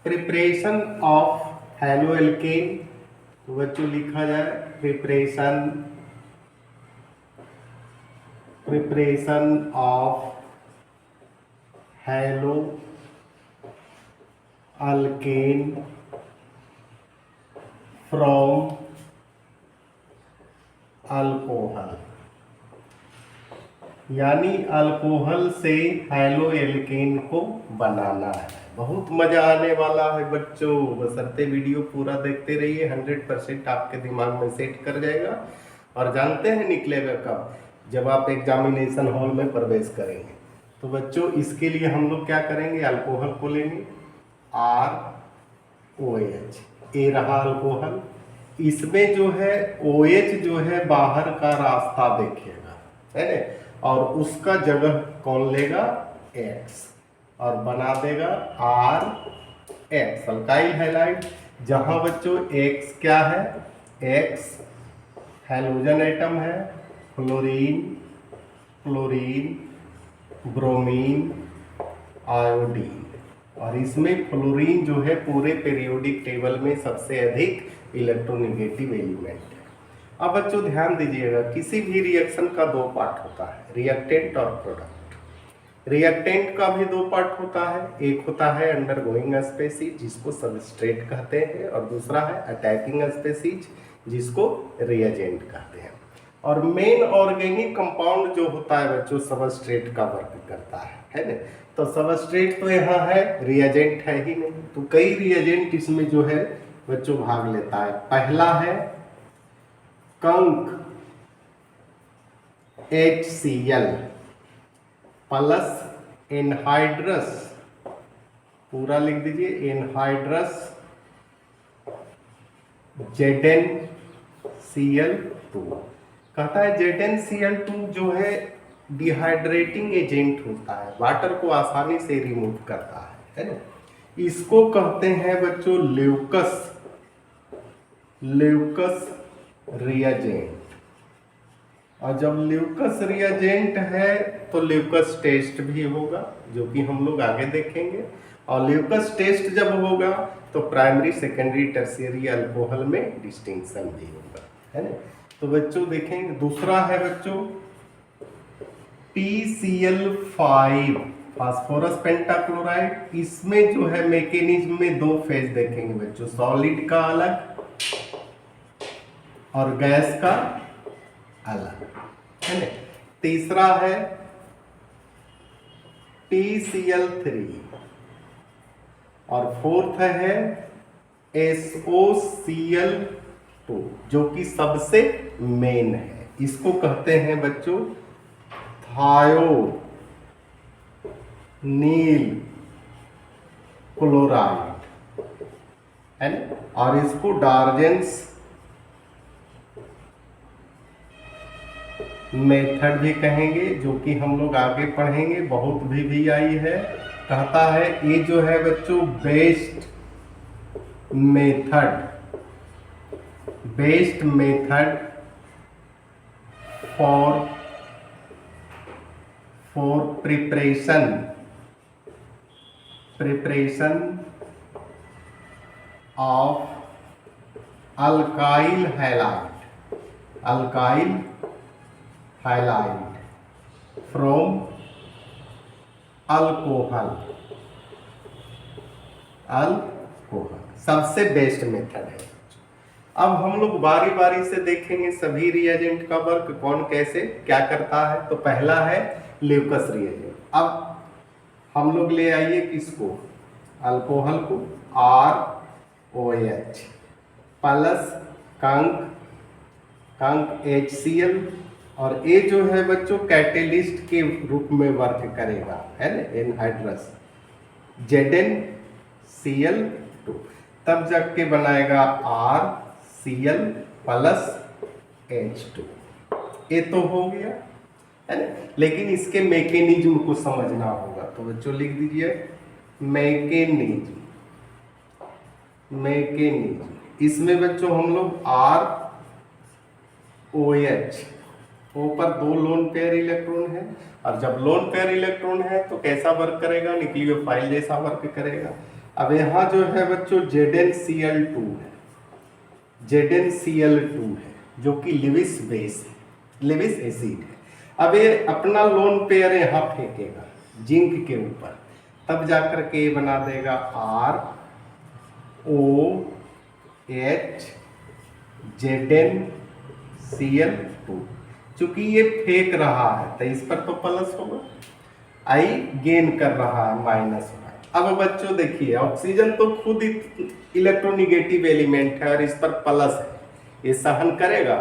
Preparation of halo alkane, तो बच्चों लिखा जाए preparation of hello alkane from alcohol, यानी अल्कोहल से हेलो एल्केन को बनाना है। बहुत मजा आने वाला है बच्चों, बशर्ते वीडियो पूरा देखते रहिए, 100% आपके दिमाग में सेट कर जाएगा। और जानते हैं निकलेगा कब? जब आप एग्जामिनेशन हॉल में प्रवेश करेंगे। तो बच्चों इसके लिए हम लोग क्या करेंगे, अल्कोहल को लेंगे ROH, ए रहा अल्कोहल, इसमें जो है OH जो है बाहर का रास्ता देखेगा, है ना, और उसका जगह कौन लेगा, X, और बना देगा RX अल्काइल हैलाइड। जहां बच्चों X क्या है, X हैलोजन एटम है, फ्लोरीन, ब्रोमीन, आयोडीन, और इसमें फ्लोरीन जो है पूरे पीरियोडिक टेबल में सबसे अधिक इलेक्ट्रोनेगेटिव एलिमेंट है। अब बच्चों ध्यान दीजिएगा, किसी भी रिएक्शन का दो पार्ट होता है, रिएक्टेंट और प्रोडक्ट। रिएक्टेंट का भी दो पार्ट होता है, एक होता है अंडरगोइंग स्पेसीज जिसको सबस्ट्रेट कहते हैं, और दूसरा है अटैकिंग स्पेसीज जिसको रिएजेंट कहते हैं। और मेन ऑर्गेनिक कंपाउंड जो होता है बच्चों सबस्ट्रेट का वर्क करता है ना। तो सबस्ट्रेट तो यहाँ है, रिएजेंट है ही नहीं, तो कई रिएजेंट इसमें जो है बच्चों भाग लेता है। पहला है कंक HCl प्लस एनहाइड्रस, पूरा लिख दीजिए, एनहाइड्रस ZnCl2। कहता है ZnCl2 जो है डिहाइड्रेटिंग एजेंट होता है, वाटर को आसानी से रिमूव करता है ना। इसको कहते हैं बच्चों ल्यूकस रिएजेंट। और जब ल्यूकस रिएजेंट है तो ल्यूकस टेस्ट भी होगा, जो कि हम लोग आगे देखेंगे। और ल्यूकस टेस्ट जब होगा तो प्राइमरी सेकेंडरी टर्शियरी अल्कोहल में डिस्टिंक्शन भी होगा, है ना। तो बच्चों देखेंगे, दूसरा है बच्चों PCl5 फास्फोरस पेंटाक्लोराइड। इसमें जो है मैकेनिज्म में दो फेज देखेंगे बच्चों, सॉलिड का अलग और गैस का अलग, है ना। तीसरा है PCl3 और फोर्थ है SOCl2 जो कि सबसे मेन है। इसको कहते हैं बच्चों थायोनील क्लोराइड, है ना। और इसको डार्जेंस मेथड भी कहेंगे, जो कि हम लोग आगे पढ़ेंगे, बहुत भी आई है। कहता है ये जो है बच्चों best method for preparation of alkyl halide from alcohol सबसे बेस्ट मेथड है। अब हम लोग बारी बारी से देखेंगे सभी रिएजेंट का वर्क, कौन कैसे क्या करता है। तो पहला है ल्यूकस रिएजेंट। अब हम लोग ले आइए किसको, अल्कोहल को, ROH प्लस कंक HCl, और ये जो है बच्चों कैटेलिस्ट के रूप में वर्क करेगा, है ना, एनहाइड्रस ZnCl2, तब जाके बनाएगा RCl प्लस H2। ये तो हो गया, है ना। लेकिन इसके मैकेनिज्म को समझना होगा, तो बच्चों लिख दीजिए मैकेनिज्म। इसमें बच्चों हम लोग ROH, O पर दो लोन पेयर इलेक्ट्रॉन है, और जब लोन पेयर इलेक्ट्रॉन है तो कैसा वर्क करेगा, न्यूक्लियोफाइल जैसा वर्क करेगा। अब यहाँ जो है बच्चों ZnCl2 है, ZnCl2 है जो कि लिविस बेस है, लिविस एसिड है। अब ये अपना लोन पेयर यहाँ फेंकेगा जिंक के ऊपर, तब जाकर के ये बना देगा ROH ZnCl2। चूंकि ये फेंक रहा है तो इस पर तो प्लस होगा, आई गेन कर रहा है माइनस होगा। अब बच्चों देखिए ऑक्सीजन तो खुद इलेक्ट्रोनिगेटिव एलिमेंट है और इस पर प्लस है, ये सहन करेगा।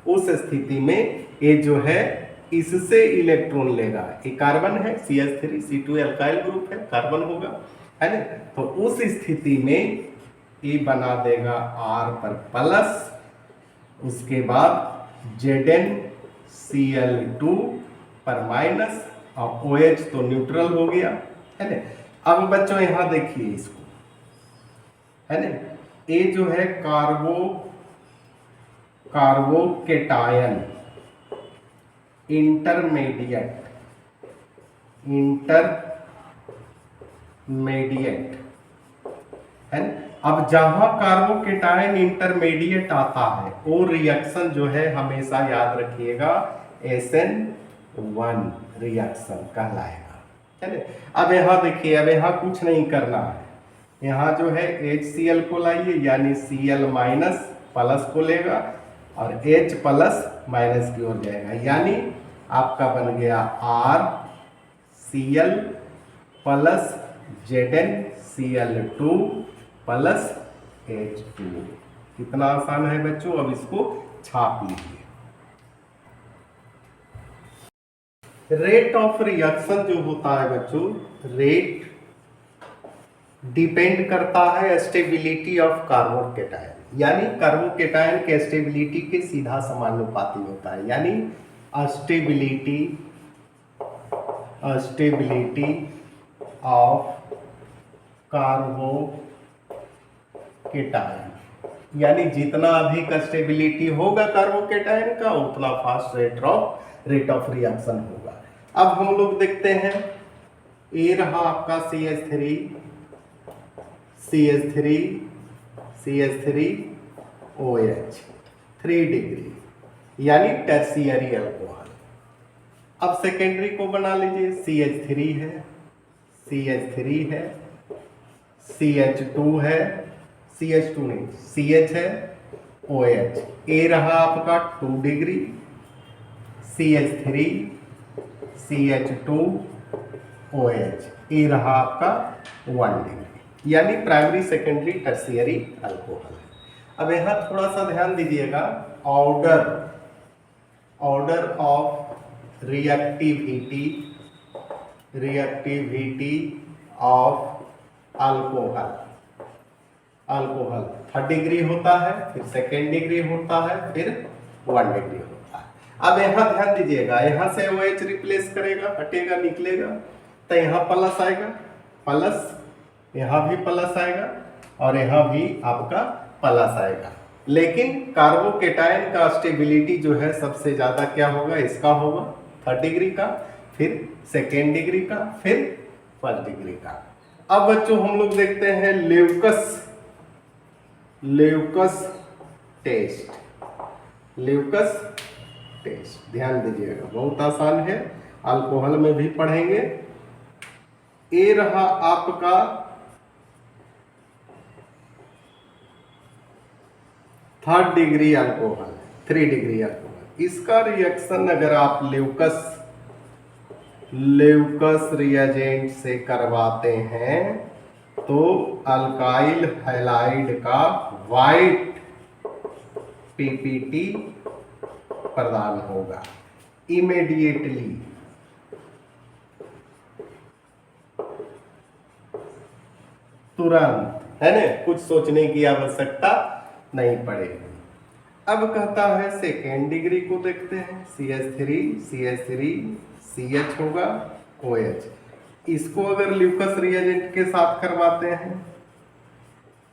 उस स्थिति में ये जो है इससे इलेक्ट्रॉन लेगा, ये कार्बन है CH3 C2 एल्काइल ग्रुप है, कार्बन होगा, है ना। तो उस स्थिति में ये बना देगा R पर प्लस, उसके बाद ZnCl2 पर माइनस और OH तो न्यूट्रल हो गया, है ना। अब बच्चों यहाँ देखिए इसको, है ना, ये जो है कार्बोकेटायन इंटरमीडिएट है ना। अब जहां कार्बोकेटायन इंटरमीडिएट आता है वो रिएक्शन जो है हमेशा याद रखिएगा SN1 रिएक्शन कहलाएगा, है ना। अब यहाँ देखिए, अब यहाँ कुछ नहीं करना है, यहाँ जो है HCl को लाइए यानी Cl माइनस प्लस को लेगा और H प्लस माइनस की ओर जाएगा, यानी आपका बन गया RCl plus ZnCl2 plus H2। कितना आसान है बच्चों, अब इसको छाप लीजिए। रेट ऑफ रिएक्शन जो होता है बच्चों, रेट डिपेंड करता है स्टेबिलिटी ऑफ कार्बोकेटायन, यानी कार्बोकेटायन के स्टेबिलिटी के सीधा समानुपाती होता है, यानी स्टेबिलिटी ऑफ कार्बोकेटायन, यानी जितना अधिक स्टेबिलिटी होगा कार्बोकेटायन का उतना फास्ट रेट ऑफ रिएक्शन होगा। अब हम लोग देखते हैं, ये रहा आपका CH3OH 3 डिग्री यानी टर्शियरी अल्कोहल। अब सेकेंडरी को बना लीजिए, CH3 है, CH2 है, CH2 नहीं CH है, OH, ये रहा आपका 2 डिग्री, CH3 CH2 OH, ये रहा आपका 1 डिग्री, यानी प्राइमरी सेकेंडरी टर्शियरी अल्कोहल। अब यहाँ थोड़ा सा ध्यान दीजिएगा, order of reactivity of alcohol 3rd degree होता है, फिर 2nd डिग्री होता है, फिर 1 डिग्री होता है। अब यहाँ ध्यान दीजिएगा, यहाँ से OH रिप्लेस करेगा, हटेगा, निकलेगा, तो यहाँ प्लस आएगा, प्लस यहाँ भी प्लस आएगा और यहाँ भी आपका प्लस आएगा। लेकिन कार्बोकेटायन का स्टेबिलिटी जो है सबसे ज्यादा क्या होगा, इसका होगा 3rd डिग्री का, फिर 2nd डिग्री का, फिर 1st डिग्री का। अब बच्चों हम लोग देखते हैं ल्यूकस टेस्ट, ध्यान दीजिएगा, बहुत आसान है, अल्कोहल में भी पढ़ेंगे। ये रहा आपका third degree alcohol, 3 degree alcohol. इसका रिएक्शन अगर आप ल्यूकस रिएजेंट से करवाते हैं तो अल्काइल हैलाइड का वाइट पीपीटी प्रदान होगा इमीडिएटली। तुरंत, है ना, कुछ सोचने की आवश्यकता नहीं पड़ेगी। अब कहता है 2nd डिग्री को देखते हैं, CH3 CH होगा, OH। इसको अगर ल्यूकस रिएजेंट के साथ करवाते हैं,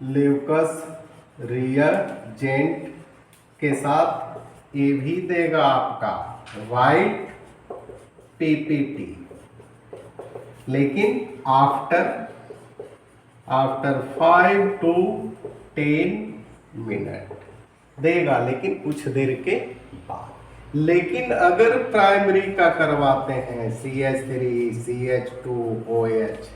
ल्यूकस रिएजेंट के साथ ये भी देगा आपका वाइट पीपीटी, लेकिन आफ्टर आफ्टर 5 to 10 मिनट देगा, लेकिन कुछ देर के बाद। लेकिन अगर प्राइमरी का करवाते हैं CH3 CH2OH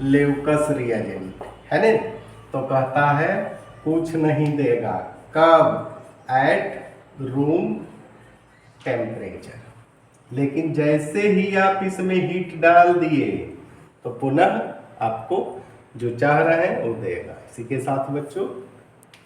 ल्यूकस रिएजेंट है ना, तो कहता है कुछ नहीं देगा, कब? At room temperature. लेकिन जैसे ही आप इसमें हीट डाल दिए तो पुनः आपको जो चाह रहे हैं वो देगा। इसी के साथ बच्चों